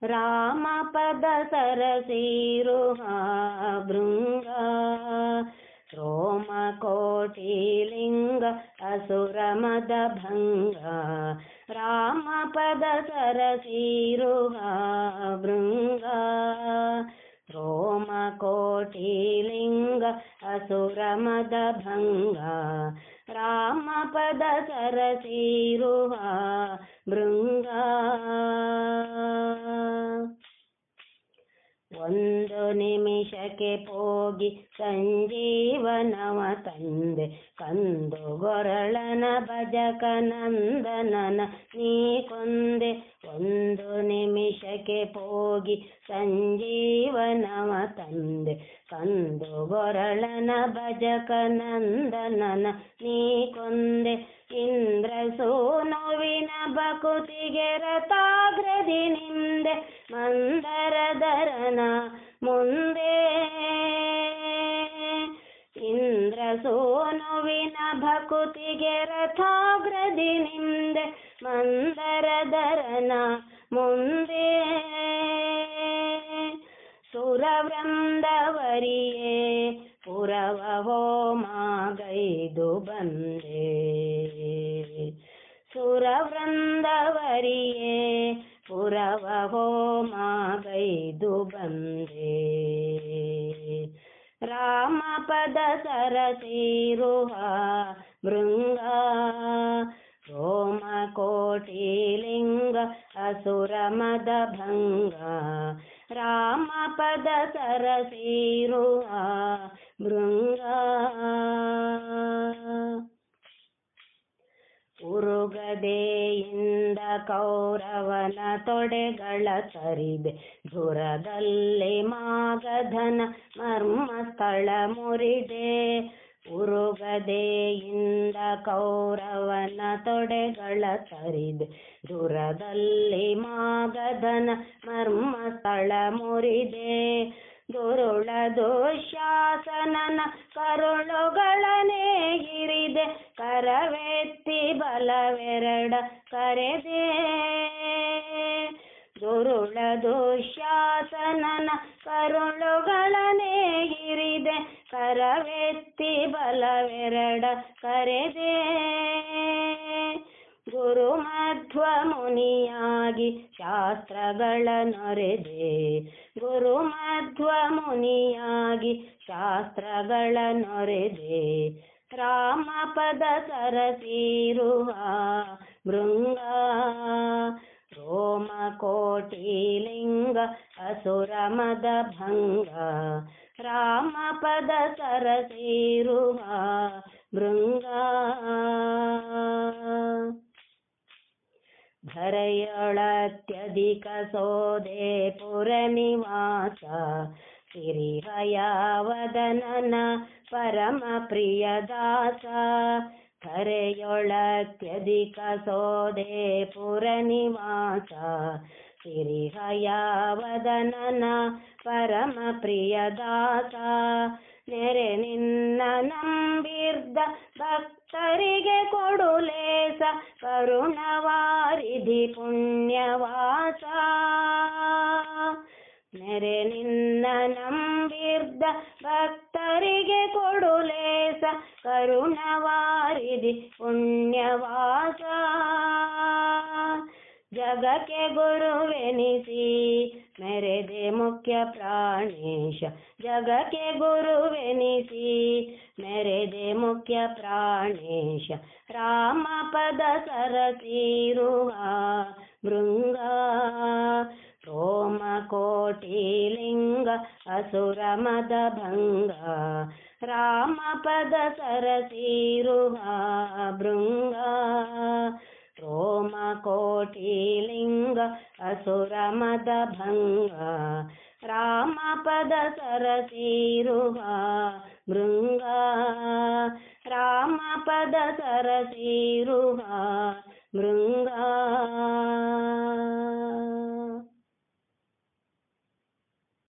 ರಾಮಪದ ಸರಸಿರುಹ ಭೃಂಗ ರೋಮಕೋಟಿಲಿಂಗ ಅಸುರಮದ ಭಂಗ ರಾಮಪದ ಸರಸಿರುಹ ಭೃಂಗ ರೋಮಕೋಟಿಲಿಂಗ ಅಸುರಮದ ಭಂಗ ರಾಮಪದ ಸರಸಿರುಹ ಭೃಂಗ ಒಂದು ನಿಮಿಷಕ್ಕೆ ಪೋಗಿ ಸಂಜೀವನವ ತಂದೆ ಕಂದುಗೊರಳನ ಭಜಕ ನಂದನನ ನೀ ಕೊಂದೆ ಒಂದು ನಿಮಿಷಕ್ಕೆ ಪೋಗಿ ಸಂಜೀವನವ ತಂದೆ ಕಂದುಗೊರಳನ ಭಜಕ ನಂದನನ ನೀ ಕೊಂದೆ ಇಂದ್ರ ಸೋನುವಿನ ಬಕುತಿಗೆ ರಥಾಗ್ರದಿ ನಿಂದೆ ಮಂದರಧರನ ಮುಂದೆ ಇಂದ್ರ ಸೋನುವಿನ ಭಕುತಿಗೆ ರಥಾಗ್ರದಿ ನಿಂದೆ ಮಂದರಧರನ ಮುಂದೆ ಸುರವೃಂದವರಿಯೇ ಪುರವ ಹೋಮಗೈದು ಬಂದೆ ಸುರವೃಂದವರಿಯೇ ಪುರವ ಹೋಮಗೈದು ಬಂದೆ ರಾಮಪದ ಸರಸಿರುಹ ಭೃಂಗ ರೋಮಕೋಟಿಲಿಂಗ ಅಸುರಮದ ಭಂಗ ರಾಮಪದ ಸರಸಿರುಹ ಭೃಂಗ ಉರುಗದೆಯಿಂದ ಕೌರವನ ತೊಡೆಗಳ ತರಿದೆ ಧುರದಲ್ಲಿ ಮಾಗಧನ ಮರ್ಮಸ್ಥಳ ಮುರಿದೆ ಉರುಗದೆಯಿಂದ ಕೌರವನ ತೊಡೆಗಳ ತರಿದೆ ಧುರದಲ್ಲಿ ಮಾಗಧನ ಮರ್ಮಸ್ಥಳ ಮುರಿದೆ ದುರುಳ ದುಶ್ಯಾಸನನ ಕರುಳುಗಳನೆ ಹಿರಿದೆ ಕರವೆತ್ತಿ ಬಲವೆರಡ ಕರೆದೆ ದುರುಳ ದುಶ್ಯಾಸನನ ಕರುಳುಗಳನೆ ಹಿರಿದೆ ಕರವೆತ್ತಿ ಬಲವೆರಡ ಕರೆದೆ ಗುರು ಮಧ್ವ ಮುನಿಯಾಗಿ ಶಾಸ್ತ್ರಗಳ ನೊರೆದೆ ಗುರು ಮಧ್ವ ಮುನಿಯಾಗಿ ಶಾಸ್ತ್ರಗಳ ನೊರೆದೆ ರಾಮಪದ ಸರಸಿರುಹ ಭೃಂಗ ರೋಮಕೋಟಿಲಿಂಗ ಅಸುರಮದ ಭಂಗ ರಾಮಪದ ಸರಸಿರುಹ ಭೃಂಗ ಧರೆಯೊಳತ್ಯಧಿಕ ಸೋದೆ ಪುರನಿವಾಸ ಸಿರಿಹಯವದನನ ಪರಮ ಪ್ರಿಯದಾಸ ಧರೆಯೊಳತ್ಯಧಿಕ ಸೋದೆ ಪುರನಿವಾಸ ಸಿರಿಹಯವದನನ ಪರಮ ಪ್ರಿಯದಾಸ ನೆರೆ ನಿನ್ನ ನಂಬಿರ್ದ ಭಕ್ತರಿಗೆ ಕೊಡುಲೇಸ ಕರುಣವಾರಿಧಿ ಪುಣ್ಯವಾಸ ನೆರೆ ನಿನ್ನ ನಂಬಿರ್ದ ಭಕ್ತರಿಗೆ ಕೊಡುಲೇಸ ಕರುಣವಾರಿಧಿ ಪುಣ್ಯವಾಸ ಜಗಕ್ಕೆ ಗುರುವೆನಿಸಿ ಮೆರೆದೆ ಮುಖ್ಯ ಪ್ರಾಣೇಶ ಜಗಕ್ಕೆ ಗುರುವೆನಿಸಿ ಮೆರೆದೆ ಮುಖ್ಯ ಪ್ರಾಣೇಶ ರಾಮಪದ ಸರಸಿರುಹ ಭೃಂಗ ರೋಮಕೋಟಿಲಿಂಗ ಅಸುರಮದ ಭಂಗ ರಾಮಪದ ಸರಸಿರುಹ ಭೃಂಗ ರೋಮಕೋಟಿಲಿಂಗ ಅಸುರಮದ ಭಂಗ ರಾಮಪದ ಸರಸಿರುಹ ಭೃಂಗ ರಾಮಪದ ಸರಸಿರುಹ ಭೃಂಗ